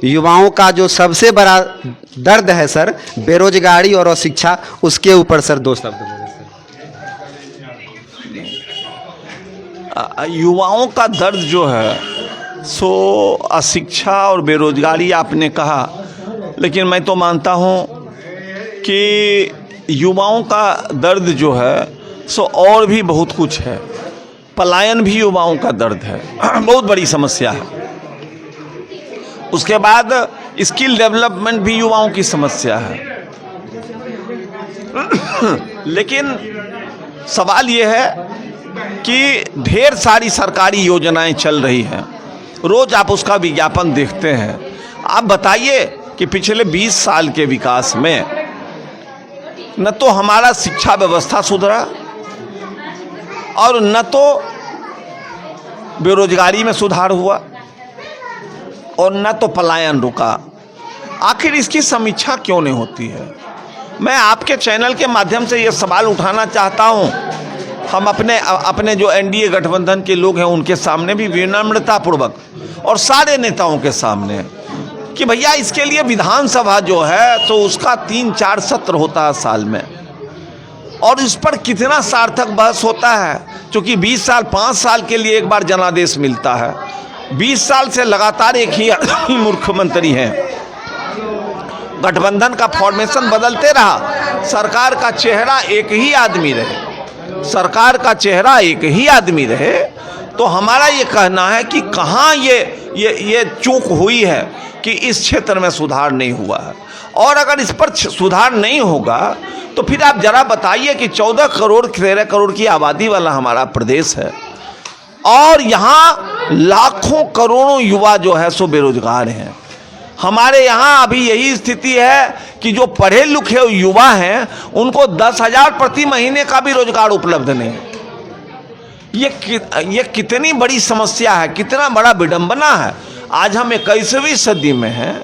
युवाओं का जो सबसे बड़ा दर्द है सर, बेरोजगारी और अशिक्षा, उसके ऊपर सर 2 शब्द बोले सर। युवाओं का दर्द जो है सो अशिक्षा और बेरोजगारी आपने कहा, लेकिन मैं तो मानता हूँ कि युवाओं का दर्द जो है सो और भी बहुत कुछ है। पलायन भी युवाओं का दर्द है, बहुत बड़ी समस्या है। उसके बाद स्किल डेवलपमेंट भी युवाओं की समस्या है। लेकिन सवाल ये है कि ढेर सारी सरकारी योजनाएं चल रही हैं, रोज आप उसका विज्ञापन देखते हैं। आप बताइए कि पिछले 20 साल के विकास में न तो हमारा शिक्षा व्यवस्था सुधरा और न तो बेरोजगारी में सुधार हुआ और न तो पलायन रुका। आखिर इसकी समीक्षा क्यों नहीं होती है? मैं आपके चैनल के माध्यम से ये सवाल उठाना चाहता हूँ। हम अपने जो एनडीए गठबंधन के लोग हैं उनके सामने भी विनम्रतापूर्वक और सारे नेताओं के सामने कि भैया इसके लिए विधानसभा जो है तो उसका 3-4 सत्र होता है साल में, और इस पर कितना सार्थक बहस होता है। क्योंकि 20 साल 5 साल के लिए एक बार जनादेश मिलता है। 20 साल से लगातार एक ही मुख्यमंत्री हैं, गठबंधन का फॉर्मेशन बदलते रहा, सरकार का चेहरा एक ही आदमी रहे, सरकार का चेहरा एक ही आदमी रहे। तो हमारा ये कहना है कि कहाँ ये चूक हुई है कि इस क्षेत्र में सुधार नहीं हुआ है। और अगर इस पर सुधार नहीं होगा तो फिर आप जरा बताइए कि 14 करोड़ 13 करोड़ की आबादी वाला हमारा प्रदेश है और यहाँ लाखों करोड़ों युवा जो है सो बेरोजगार हैं। हमारे यहाँ अभी यही स्थिति है कि जो पढ़े लिखे युवा हैं उनको 10,000 प्रति महीने का भी रोजगार उपलब्ध नहीं। ये कितनी बड़ी समस्या है, कितना बड़ा विडंबना है। आज हम 21वीं सदी में हैं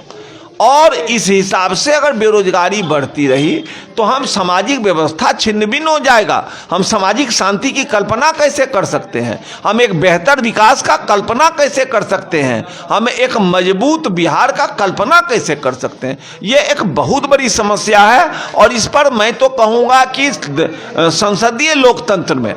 और इस हिसाब से अगर बेरोजगारी बढ़ती रही तो हम सामाजिक व्यवस्था छिन्न भिन्न हो जाएगा। हम सामाजिक शांति की कल्पना कैसे कर सकते हैं? हम एक बेहतर विकास का कल्पना कैसे कर सकते हैं? हम एक मजबूत बिहार का कल्पना कैसे कर सकते हैं? ये एक बहुत बड़ी समस्या है और इस पर मैं तो कहूँगा कि संसदीय लोकतंत्र में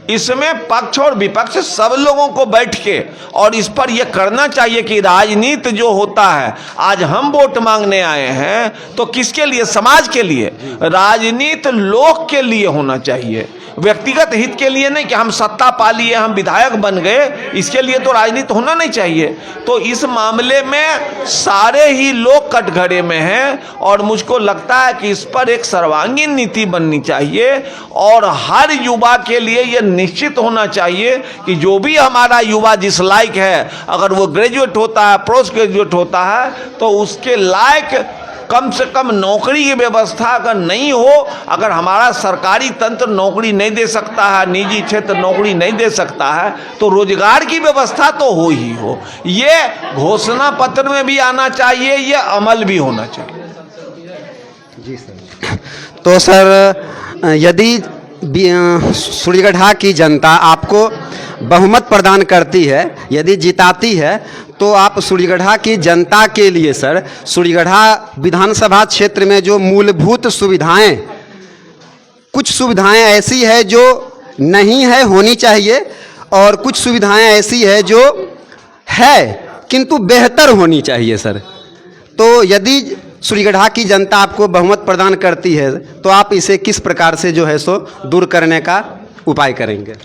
इसमें पक्ष और विपक्ष सब लोगों को बैठ के और इस पर यह करना चाहिए कि राजनीति जो होता है, आज हम वोट मांगने आए हैं तो किसके लिए? समाज के लिए। राजनीति लोक के लिए होना चाहिए, व्यक्तिगत हित के लिए नहीं कि हम सत्ता पा लिए, हम विधायक बन गए, इसके लिए तो राजनीति होना नहीं चाहिए। तो इस मामले में सारे ही लोग कटघरे में हैं और मुझको लगता है कि इस पर एक सर्वांगीण नीति बननी चाहिए और हर युवा के लिए यह निश्चित होना चाहिए कि जो भी हमारा युवा जिस लायक है, अगर वो ग्रेजुएट होता है, पोस्ट ग्रेजुएट होता है, तो उसके लायक कम से कम नौकरी की व्यवस्था अगर नहीं हो, अगर हमारा सरकारी तंत्र नौकरी नहीं दे सकता है, निजी क्षेत्र नौकरी नहीं दे सकता है, तो रोजगार की व्यवस्था तो हो ही हो। ये घोषणा पत्र में भी आना चाहिए, ये अमल भी होना चाहिए। जी सर। तो सर यदि सूर्यगढ़ा की जनता आपको बहुमत प्रदान करती है, यदि जिताती है, तो आप सूर्यगढ़ा की जनता के लिए सर सूर्यगढ़ा विधानसभा क्षेत्र में जो मूलभूत सुविधाएं, कुछ सुविधाएं ऐसी है जो नहीं है, होनी चाहिए, और कुछ सुविधाएं ऐसी है जो है किंतु बेहतर होनी चाहिए सर। तो यदि सूर्यगढ़ा की जनता आपको बहुमत प्रदान करती है तो आप इसे किस प्रकार से जो है सो दूर करने का उपाय करेंगे?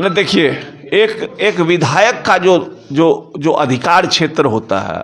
देखिए, एक विधायक का जो अधिकार क्षेत्र होता है,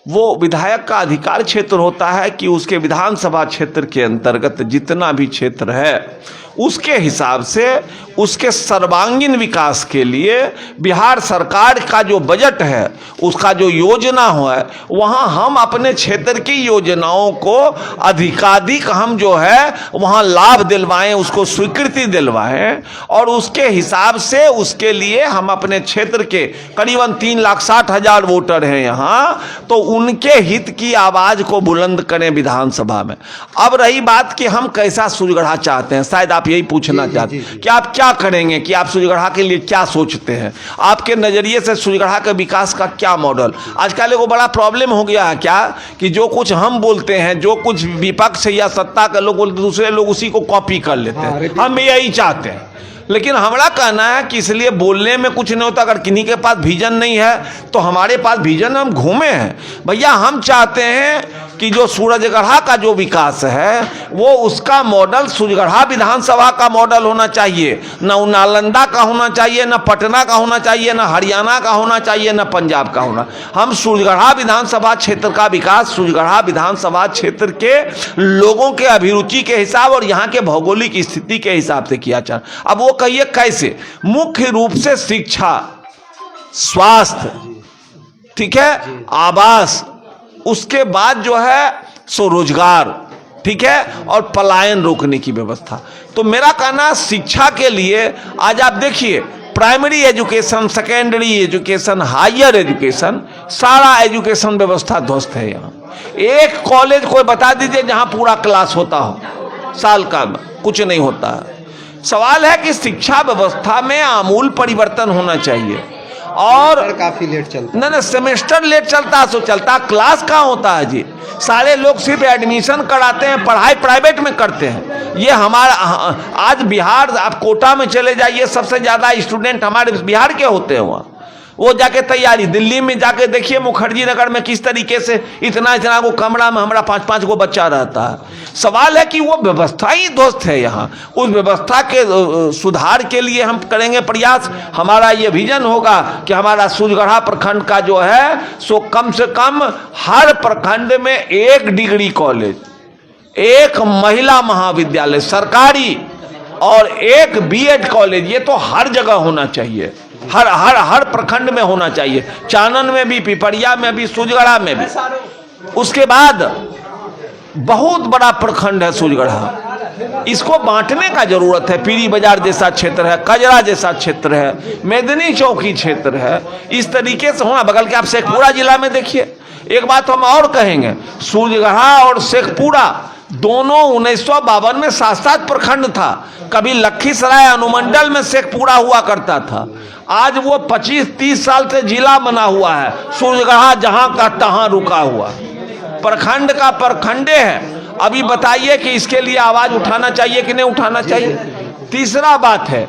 वो विधायक का अधिकार क्षेत्र होता है कि उसके विधानसभा क्षेत्र के अंतर्गत जितना भी क्षेत्र है उसके हिसाब से उसके सर्वांगीण विकास के लिए बिहार सरकार का जो बजट है, उसका जो योजना है, वहाँ हम अपने क्षेत्र की योजनाओं को अधिकाधिक हम जो है वहाँ लाभ दिलवाएं, उसको स्वीकृति दिलवाएं और उसके हिसाब से उसके लिए हम अपने क्षेत्र के करीबन 3,60,000 वोटर हैं यहाँ, तो उनके हित की आवाज़ को बुलंद करें विधानसभा में। अब रही बात कि हम कैसा सूर्यगढ़ा चाहते हैं, शायद आप आप यही पूछना चाहते हैं कि आप क्या करेंगे, कि आप सूर्यगढ़ा के लिए क्या सोचते हैं, आपके नज़रिए से सूर्यगढ़ा के विकास का क्या मॉडल। आजकल एगो बड़ा प्रॉब्लम हो गया है क्या, कि जो कुछ हम बोलते हैं, जो कुछ विपक्ष या सत्ता के लोग बोलते, दूसरे लोग उसी को कॉपी कर लेते हैं। हम यही चाहते हैं, लेकिन हमारा कहना है कि इसलिए बोलने में कुछ नहीं होता। अगर किन्हीं के पास विजन नहीं है तो हमारे पास विजन, हम घूमे हैं भैया। हम चाहते हैं कि जो सूरजगढ़ा का जो विकास है वो उसका मॉडल सूरजगढ़ा विधानसभा का मॉडल होना चाहिए, न नालंदा का होना चाहिए, न पटना का होना चाहिए, न हरियाणा का होना चाहिए, न पंजाब का होना। हम सूरजगढ़ा विधानसभा क्षेत्र का विकास सूरजगढ़ा विधानसभा क्षेत्र के लोगों के अभिरुचि के हिसाब और यहाँ के भौगोलिक स्थिति के हिसाब से किया जाए। अब वो कहिए कैसे, मुख्य रूप से शिक्षा, स्वास्थ्य, ठीक है, आवास, उसके बाद जो है सो रोजगार, ठीक है, और पलायन रोकने की व्यवस्था। तो मेरा कहना शिक्षा के लिए आज आप देखिए, primary education, secondary education, higher education, सारा एजुकेशन व्यवस्था ध्वस्त है। यहाँ एक कॉलेज कोई बता दीजिए जहाँ पूरा क्लास होता हो, साल का कुछ नहीं होता है। सवाल है कि शिक्षा व्यवस्था में आमूल परिवर्तन होना चाहिए। और काफी लेट चलता ना सेमेस्टर लेट चलता, सो चलता, क्लास कहाँ होता है जी। सारे लोग सिर्फ एडमिशन कराते हैं, पढ़ाई प्राइवेट में करते हैं। ये हमारा आज बिहार, आप कोटा में चले जाइए, सबसे ज़्यादा स्टूडेंट हमारे बिहार के होते हैं। वहाँ वो जाके तैयारी, दिल्ली में जाके देखिए मुखर्जी नगर में किस तरीके से इतना इतना को कमरा में हमारा 5-5 को बच्चा रहता है। सवाल है कि वो व्यवस्था ही ध्वस्त है। यहाँ उस व्यवस्था के सुधार के लिए हम करेंगे प्रयास। हमारा ये विजन होगा कि हमारा सूरजगढ़ा प्रखंड का जो है सो कम से कम हर प्रखंड में 1 डिग्री कॉलेज, 1 महिला महाविद्यालय सरकारी और 1 बीएड कॉलेज, ये तो हर जगह होना चाहिए, हर प्रखंड में होना चाहिए। चानन में भी, पिपरिया में भी, सूरजगढ़ा में भी। उसके बाद बहुत बड़ा प्रखंड है सूरजगढ़ा, इसको बांटने का जरूरत है। पीरी बाजार जैसा क्षेत्र है, कजरा जैसा क्षेत्र है, मेदनी चौकी क्षेत्र है, इस तरीके से होना। बगल के आप शेखपुरा जिला में देखिए। एक बात हम और कहेंगे, सूरजगढ़ा और शेखपुरा दोनों 1952 में 7-7 प्रखंड था। कभी लखीसराय अनुमंडल में शेखपुरा हुआ करता था, आज वो 25-30 साल से जिला बना हुआ है। सूरजगढ़ा जहां का तहां रुका हुआ, प्रखंड का प्रखंडे है। अभी बताइए कि इसके लिए आवाज उठाना चाहिए कि नहीं उठाना चाहिए। तीसरा बात है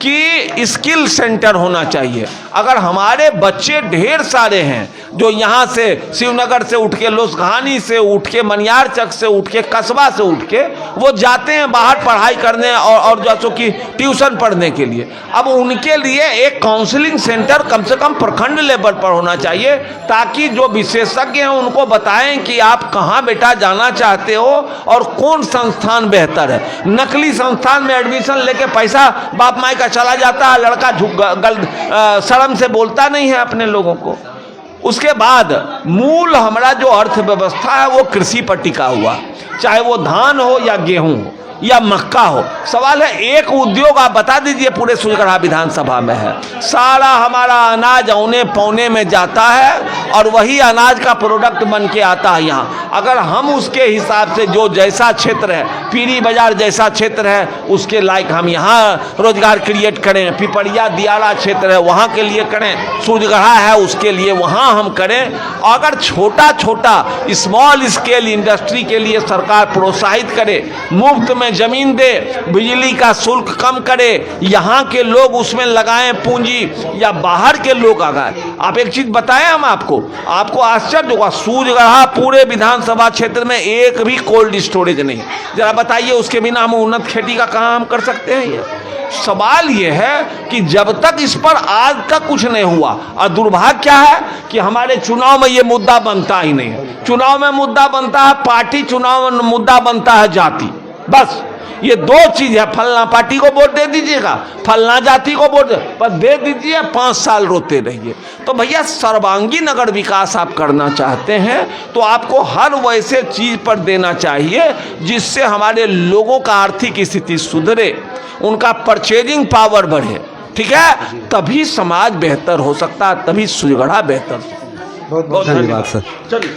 कि स्किल सेंटर होना चाहिए। अगर हमारे बच्चे ढेर सारे हैं जो यहाँ से शिवनगर से उठ के, लोसघानी से उठ के, मनियारचक से उठ के, कस्बा से उठ के वो जाते हैं बाहर पढ़ाई करने और जैसो कि ट्यूशन पढ़ने के लिए। अब उनके लिए एक काउंसलिंग सेंटर कम से कम प्रखंड लेवल पर होना चाहिए, ताकि जो विशेषज्ञ हैं उनको बताएं कि आप कहाँ बेटा जाना चाहते हो और कौन संस्थान बेहतर है। नकली संस्थान में एडमिशन लेके पैसा बाप माई का चला जाता है, लड़का शर्म से बोलता नहीं है अपने लोगों को। उसके बाद मूल हमारा जो अर्थव्यवस्था है वो कृषि पर टिका हुआ, चाहे वो धान हो या गेहूं हो या मक्का हो। सवाल है एक उद्योग आप बता दीजिए पूरे सूरजगढ़ा विधानसभा में है। सारा हमारा अनाज औने पौने में जाता है और वही अनाज का प्रोडक्ट बन के आता है यहाँ। अगर हम उसके हिसाब से जो जैसा क्षेत्र है, पीरी बाजार जैसा क्षेत्र है, उसके लायक हम यहाँ रोजगार क्रिएट करें। पिपरिया दियारा क्षेत्र है वहाँ के लिए करें, सूरजगढ़ा है उसके लिए वहाँ हम करें। अगर छोटा छोटा स्मॉल स्केल इंडस्ट्री के लिए सरकार प्रोत्साहित करे, मुफ्त में जमीन दे, बिजली का शुल्क कम करे, यहाँ के लोग उसमें लगाएं पूंजी या बाहर के लोग आ गए। आप एक चीज बताएं हम आपको आश्चर्य होगा, सूरजगढ़ा पूरे विधानसभा क्षेत्र में एक भी कोल्ड स्टोरेज नहीं। जरा बताइए उसके बिना हम उन्नत खेती का काम कर सकते हैं? ये सवाल ये है कि जब तक इस पर आज तक कुछ नहीं हुआ, और दुर्भाग्य क्या है कि हमारे चुनाव में ये मुद्दा बनता ही नहीं है। चुनाव में मुद्दा बनता है पार्टी, चुनाव में मुद्दा बनता है जाति। बस ये दो चीज है, फलना पार्टी को वोट दे दीजिएगा, फलना जाति को वोट बस दे दीजिए, 5 साल रोते रहिए। तो भैया सर्वांगीण अगर विकास आप करना चाहते हैं तो आपको हर वैसे चीज पर देना चाहिए जिससे हमारे लोगों का आर्थिक स्थिति सुधरे, उनका परचेजिंग पावर बढ़े, ठीक है? तभी समाज बेहतर हो सकता है, तभी सूरजगढ़ा बेहतर। बहुत बहुत धन्यवाद सर। चलिए।